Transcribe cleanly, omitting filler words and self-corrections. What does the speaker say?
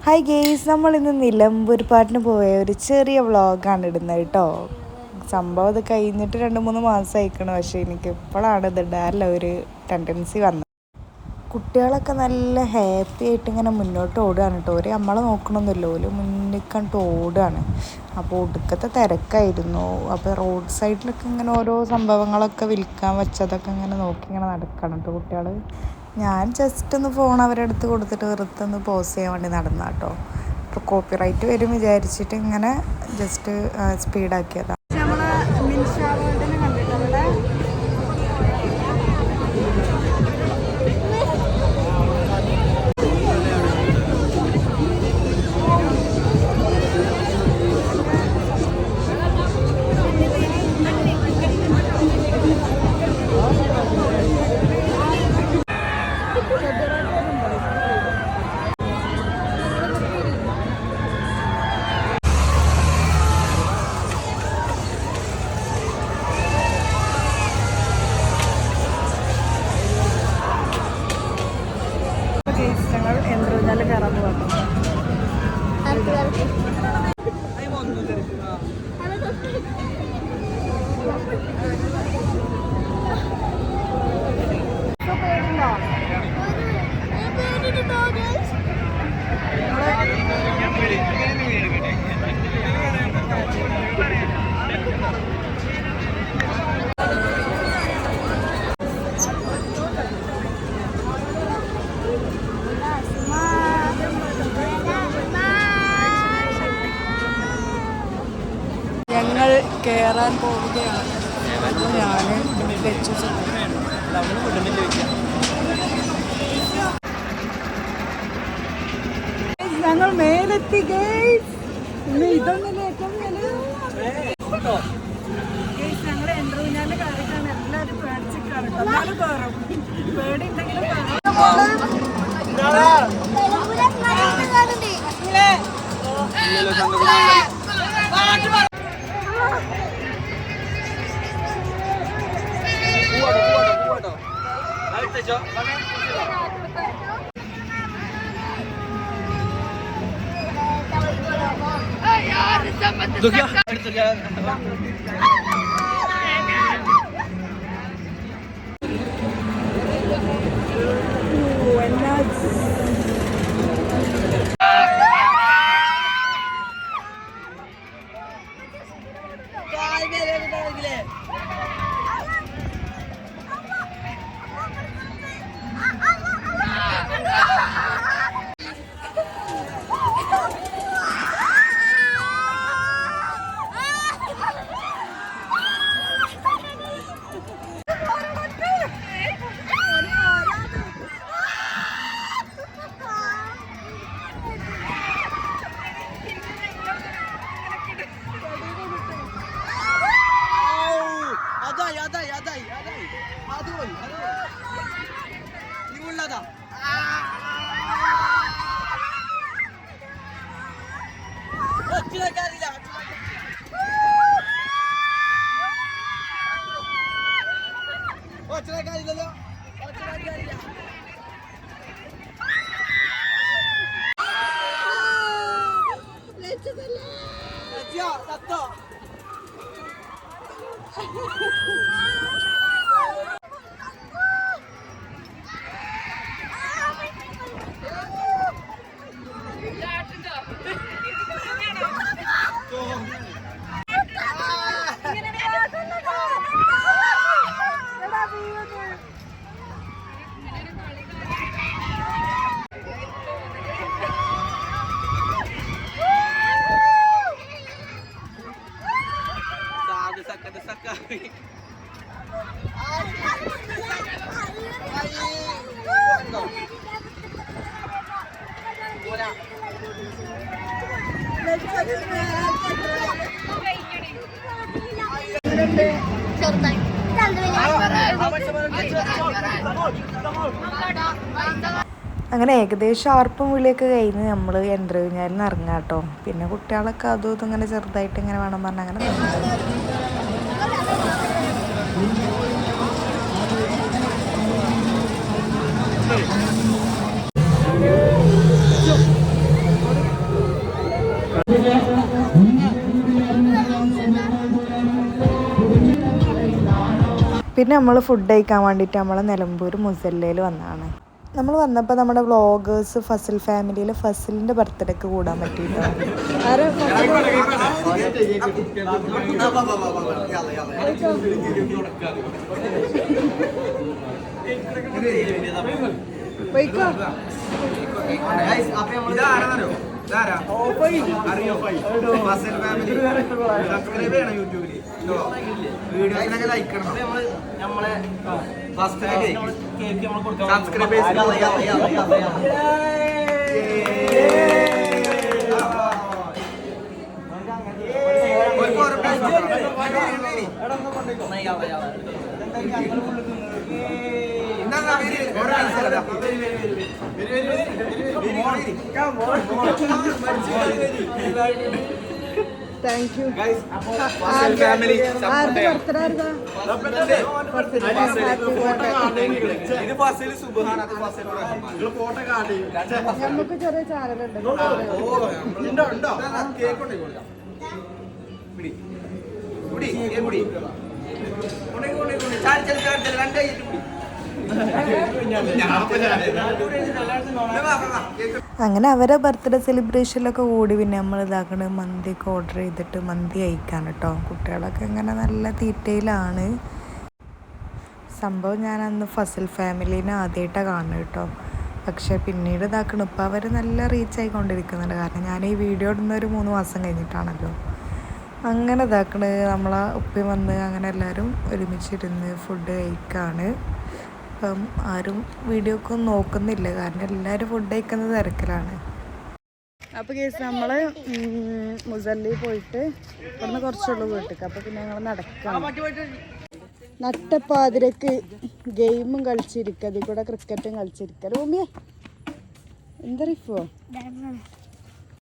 Hi guys, നമ്മളിന്ന് നിലമ്പൂർ പാട്ടിന് പോയ ഒരു ചെറിയ വ്ളോഗാണ് ഇടുന്നത് കേട്ടോ. സംഭവം ഇത് കഴിഞ്ഞിട്ട് 2-3 മാസം ആയിക്കണം. പക്ഷേ എനിക്ക് ഇപ്പോഴാണ് ഇത് ഇടാനുള്ള ഒരു ടെൻഡൻസി വന്നത്. കുട്ടികളൊക്കെ നല്ല ഹാപ്പി ആയിട്ട് ഇങ്ങനെ മുന്നോട്ട് ഓടുകയാണ് കേട്ടോ. ഒരു നമ്മളെ നോക്കണമെന്നില്ല, ഒരു മുന്നിൽ ഓടുകയാണ്. അപ്പോൾ ഒടുക്കത്തെ തിരക്കായിരുന്നു. അപ്പോൾ റോഡ് സൈഡിലൊക്കെ ഇങ്ങനെ ഓരോ സംഭവങ്ങളൊക്കെ വിൽക്കാൻ വെച്ചതൊക്കെ ഇങ്ങനെ നോക്കി ഇങ്ങനെ നടക്കണം കേട്ടോ കുട്ടികൾ. ഞാൻ ജസ്റ്റ് ഒന്ന് ഫോൺ അവരുടെ അടുത്ത് കൊടുത്തിട്ട് വെറുതെ ഒന്ന് പോസ് ചെയ്യാൻ വേണ്ടി നടന്ന കേട്ടോ. ഇപ്പോൾ കോപ്പിറൈറ്റ് വരും വിചാരിച്ചിട്ട് ഇങ്ങനെ ജസ്റ്റ് സ്പീഡാക്കിയതാണ്. ഞങ്ങൾ യന്ത്രൂഞ്ഞാല് കയറാൻ പോകാം. ഞങ്ങൾ കയറാൻ പോവുകയാണ്. ഞാൻ വെച്ചു ഞങ്ങൾ മേലെത്തി ഗൈസ്. ഇന്ന് ഇതൊന്നും ഏറ്റവും ഞങ്ങൾ എൻട്രൂഞ്ഞാല് കയറിക്കാണ്. എല്ലാവരും പേടിച്ചിട്ടാണ് എല്ലാവരും കയറും. പേടി ഉണ്ടെങ്കിലും അങ്ങനെ ഏകദേശം ആർപ്പും വിളിയൊക്കെ കഴിഞ്ഞ് നമ്മൾ യന്ത്രൂഞ്ഞാലിൽ നിന്ന് ഇറങ്ങാം കേട്ടോ. പിന്നെ കുട്ടികളൊക്കെ അതും ഇതും ഇങ്ങനെ ചെറുതായിട്ട് ഇങ്ങനെ വേണം പറഞ്ഞാൽ അങ്ങനെ പിന്നെ നമ്മൾ ഫുഡ് കഴിക്കാൻ വേണ്ടിയിട്ട് നമ്മൾ നിലമ്പൂർ മുസല്ലയിൽ വന്നതാണ്. നമ്മൾ വന്നപ്പോൾ നമ്മുടെ വ്ളോഗേഴ്സ് ഫസിൽ ഫാമിലിയിൽ ഫസിലിൻ്റെ ബർത്ത്ഡേക്ക് കൂടാൻ പറ്റിയിട്ടോ. വീഡിയോസിനൊക്കെ ലൈക്ക് നമ്മളെ താങ്ക് യു. ഫാമിലി നമുക്ക് ചെറിയ ചാനലുണ്ട്. അങ്ങനെ അവരെ ബർത്ത്ഡേ സെലിബ്രേഷനിലൊക്കെ കൂടി പിന്നെ നമ്മൾ ഇതാക്കണ മന്തിയൊക്കെ ഓർഡർ ചെയ്തിട്ട് മന്തി കഴിക്കാൻ കേട്ടോ. കുട്ടികളൊക്കെ ഇങ്ങനെ നല്ല തീറ്റയിലാണ്. സംഭവം ഞാൻ അന്ന് ഫസിൽ ഫാമിലീനെ ആദ്യമായിട്ടാണ് കാണുന്നത് കേട്ടോ. പക്ഷേ പിന്നീട് ഇതാക്കണം ഇപ്പോൾ അവർ നല്ല റീച്ച് ആയിക്കൊണ്ടിരിക്കുന്നുണ്ട്. കാരണം ഞാൻ ഈ വീഡിയോ ഇടുന്ന ഒരു 3 മാസം കഴിഞ്ഞിട്ടാണല്ലോ. അങ്ങനെ ഇതാക്കണ് നമ്മളെ ഉപ്പയും വന്ന് അങ്ങനെ എല്ലാവരും ഒരുമിച്ചിരുന്ന് ഫുഡ് കഴിക്കാണ്. അപ്പം ആരും വീഡിയോ ഒക്കെ ഒന്നും നോക്കുന്നില്ല, കാരണം എല്ലാവരും ഫുഡ് കഴിക്കുന്നത് തിരക്കിലാണ്. അപ്പോൾ കേസ് നമ്മൾ മുസല്ലി പോയിട്ട് ഇവിടുന്ന് കുറച്ചുള്ളൂ വീട്ടിലേക്ക്. അപ്പോൾ പിന്നെ ഞങ്ങൾ നടക്കാം. നട്ടപ്പാതിരക്ക് ഗെയിമും കളിച്ചിരിക്കുക, അതിൽ കൂടെ ക്രിക്കറ്റും കളിച്ചിരിക്കുക. റൂമിയെ എന്താ റിഫോ